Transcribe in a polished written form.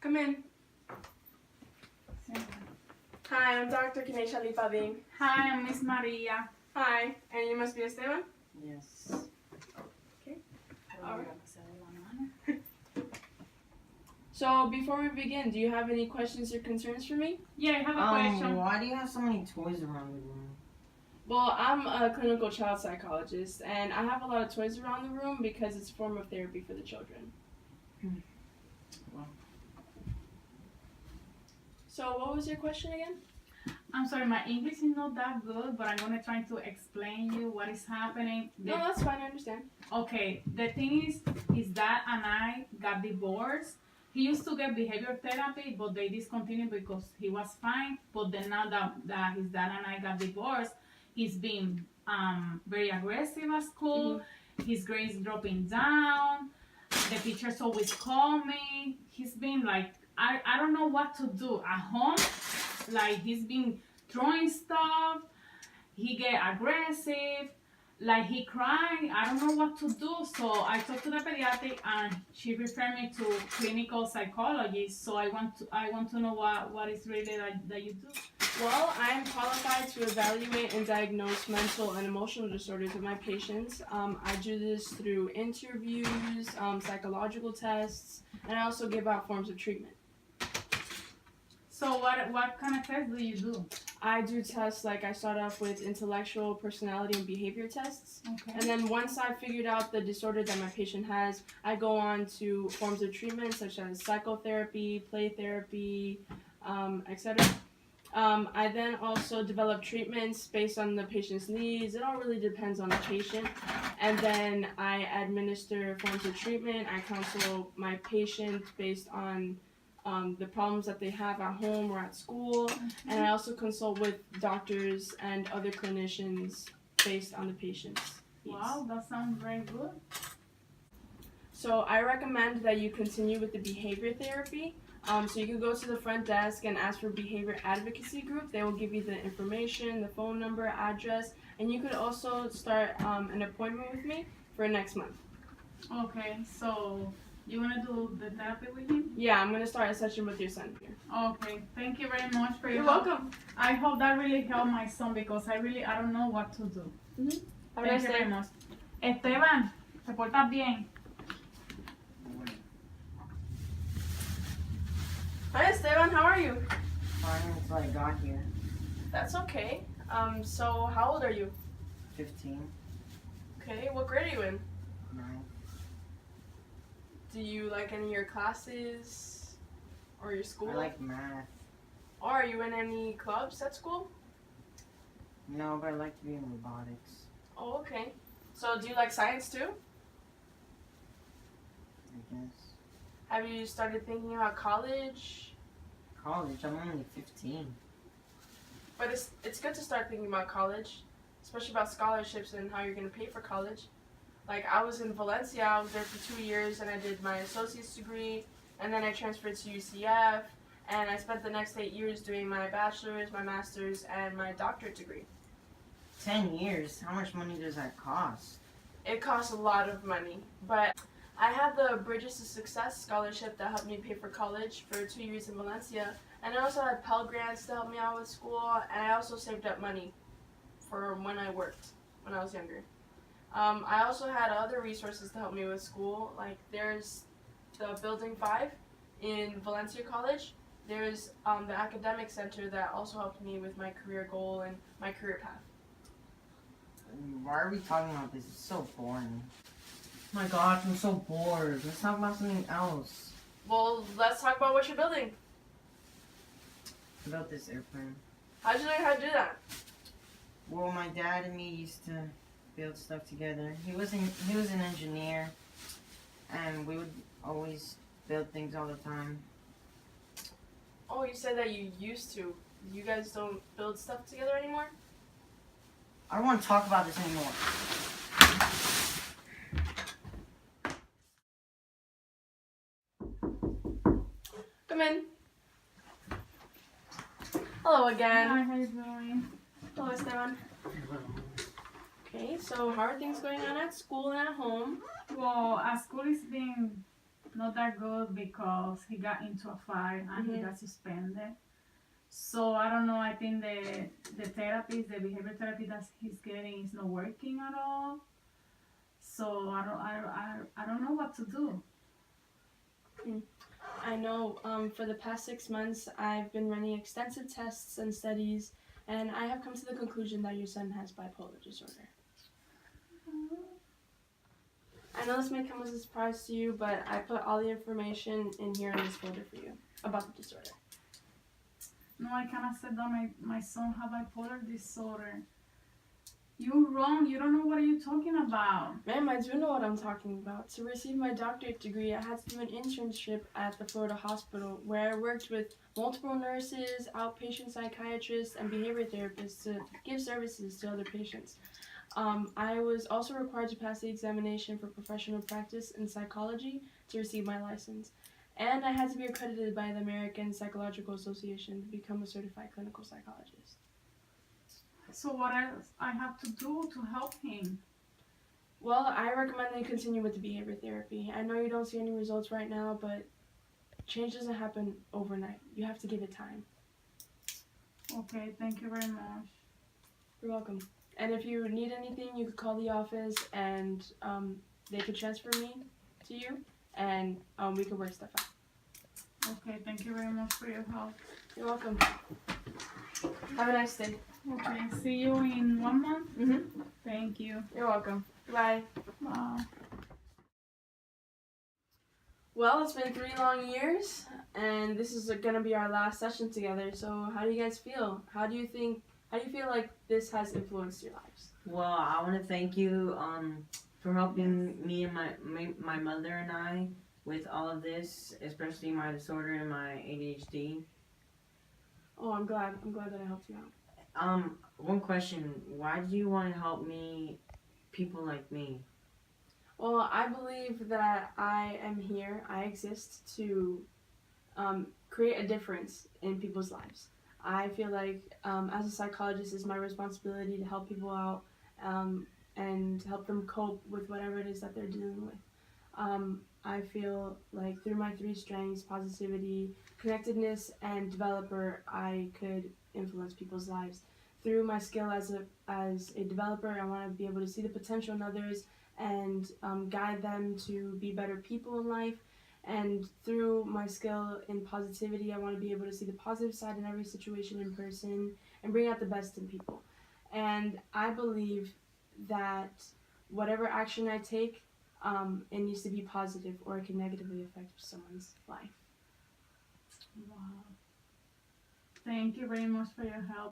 Come in. Hi, I'm Dr. Kinesha Lipading. Hi, I'm Miss Maria. Hi, and you must be Esteban? Yes. Okay. All right. So, before we begin, do you have any questions or concerns for me? Yeah, I have a question. Why do you have so many toys around the room? Well, I'm a clinical child psychologist, and I have a lot of toys around the room because it's a form of therapy for the children. Well. So, what was your question again? I'm sorry, my English is not that good, but I'm gonna try to explain you what is happening. No, that's fine, I understand. Okay, the thing is his dad and I got divorced. He used to get behavior therapy, but they discontinued because he was fine. But then now that his dad and I got divorced, he's been very aggressive at school. His grades dropping down. The teachers always call me. He's been like, I don't know what to do at home. Like, he's been throwing stuff. He get aggressive. Like, he cried. I don't know what to do. So I talked to the pediatric and she referred me to clinical psychologist. So I want to know what is really that you do. Well, I am qualified to evaluate and diagnose mental and emotional disorders of my patients. I do this through interviews, psychological tests, and I also give out forms of treatment. So what kind of tests do you do? I do tests like I start off with intellectual, personality, and behavior tests. Okay. And then once I've figured out the disorder that my patient has, I go on to forms of treatment such as psychotherapy, play therapy, etc. I then also develop treatments based on the patient's needs. It all really depends on the patient. And then I administer forms of treatment. I counsel my patient based on the problems that they have at home or at school. And I also consult with doctors and other clinicians based on the patient's needs. Wow, that sounds very good. So I recommend that you continue with the behavior therapy. So you can go to the front desk and ask for behavior advocacy group. They will give you the information, the phone number, address, and you could also start an appointment with me for next month. Okay, so you want to do the therapy with him? Yeah, I'm going to start a session with your son here. Okay, thank you very much for your You're help. welcome. I hope that really helped my son because I don't know what to do. Have a Thank nice you day. very much. Esteban, te portas bien. Hi Esteban, how are you? Fine until I got here. That's okay. So how old are you? 15. Okay, what grade are you in? 9. Do you like any of your classes or your school? I like math. Or are you in any clubs at school? No, but I like to be in robotics. Oh, okay. So do you like science too? I guess. Have you started thinking about college? College? I'm only 15. But it's good to start thinking about college, especially about scholarships and how you're going to pay for college. Like, I was in Valencia, I was there for 2 years, and I did my associate's degree, and then I transferred to UCF, and I spent the next 8 years doing my bachelor's, my master's, and my doctorate degree. 10 years? How much money does that cost? It costs a lot of money, but I had the Bridges to Success scholarship that helped me pay for college for 2 years in Valencia, and I also had Pell Grants to help me out with school, and I also saved up money for when I worked, when I was younger. I also had other resources to help me with school, like there's the Building 5 in Valencia College. There's the Academic Center that also helped me with my career goal and my career path. Why are we talking about this? It's so boring. Oh my gosh, I'm so bored. Let's talk about something else. Well, let's talk about what you're building. About this airplane. How'd you learn how to do that? Well, my dad and me used to build stuff together. He was an engineer, and we would always build things all the time. Oh, you said that you used to. You guys don't build stuff together anymore? I don't want to talk about this anymore. Come in. Hello again. Hi, how you doing? Hello, Esteban. Okay, so how are things going on at school and at home? Well, at school it's been not that good because he got into a fight and he got suspended. So I don't know. I think the therapy, the behavior therapy that he's getting is not working at all. So I don't know what to do. I know for the past 6 months, I've been running extensive tests and studies, and I have come to the conclusion that your son has bipolar disorder. I know this may come as a surprise to you, but I put all the information in here in this folder for you about the disorder. No, I cannot say that my son have bipolar disorder. You're wrong. You don't know what are you talking about. Ma'am, I do know what I'm talking about. To receive my doctorate degree, I had to do an internship at the Florida hospital where I worked with multiple nurses, outpatient psychiatrists, and behavior therapists to give services to other patients. I was also required to pass the examination for professional practice in psychology to receive my license. And I had to be accredited by the American Psychological Association to become a certified clinical psychologist. So what else I have to do to help him? Well, I recommend that you continue with the behavior therapy. I know you don't see any results right now, but change doesn't happen overnight. You have to give it time. Okay, thank you very much. You're welcome. And if you need anything, you could call the office and they could transfer me to you and we could work stuff out. Okay, thank you very much for your help. You're welcome. Have a nice day. Okay, see you in 1 month. Mm-hmm. Thank you. You're welcome. Bye. Wow. Well, it's been 3 long years, and this is gonna be our last session together. So, how do you guys feel? How do you feel like this has influenced your lives? Well, I want to thank you for helping me and my mother and I with all of this, especially my disorder and my ADHD. Oh, I'm glad that I helped you out. One question: why do you want to help me, people like me? Well, I believe that I am here. I exist to create a difference in people's lives. I feel like as a psychologist, it's my responsibility to help people out and help them cope with whatever it is that they're dealing with. I feel like through my 3 strengths, positivity, connectedness, and developer, I could influence people's lives. Through my skill as a developer, I want to be able to see the potential in others and guide them to be better people in life. And through my skill in positivity, I want to be able to see the positive side in every situation in person and bring out the best in people. And I believe that whatever action I take, it needs to be positive or it can negatively affect someone's life. Wow. Thank you very much for your help.